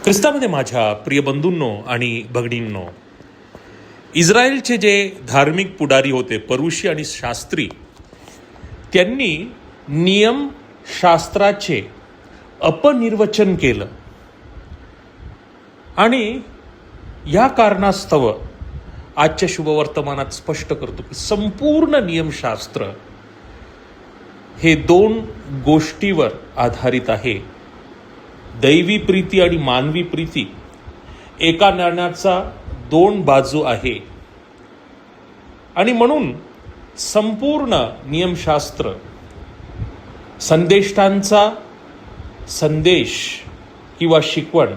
ख्रिस्तामध्ये माझ्या प्रिय बंधूंनो आणि भगिनींनो, इस्रायलचे जे धार्मिक पुढारी होते परुशी आणि शास्त्री, त्यांनी नियमशास्त्राचे अपनिर्वचन केलं आणि या कारणास्तव आजच्या शुभवर्तमानात स्पष्ट करतो की संपूर्ण नियमशास्त्र हे दोन गोष्टीवर आधारित आहे. दैवी प्रीती आणि मानवी प्रीती एका नाण्याचा दोन बाजू आहे आणि म्हणून संपूर्ण नियमशास्त्र संदेष्टांचा संदेश किंवा शिकवण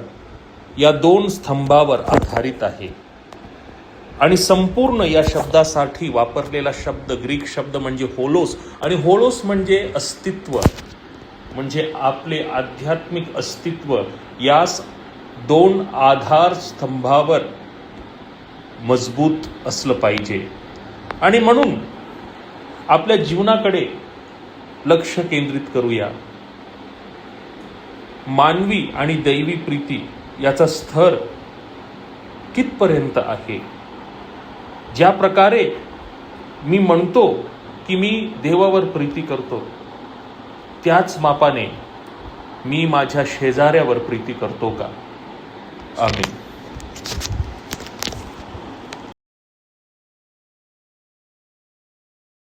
या दोन स्तंभावर आधारित आहे. आणि संपूर्ण या शब्दासाठी वापरलेला शब्द ग्रीक शब्द म्हणजे होलोस, आणि होलोस म्हणजे अस्तित्व, म्हणजे आपले आध्यात्मिक अस्तित्व यास दोन आधार स्तंभावर मजबूत असलं पाहिजे. आणि म्हणून आपल्या जीवनाकडे लक्ष केंद्रित करूया. मानवी आणि दैवी प्रीती याचा स्तर कितपर्यंत आहे. ज्या प्रकारे मी म्हणतो की मी देवावर प्रीती करतो, त्याच मापाने मी माझ्या शेजाऱ्यावर प्रीती करतो का? आमेन.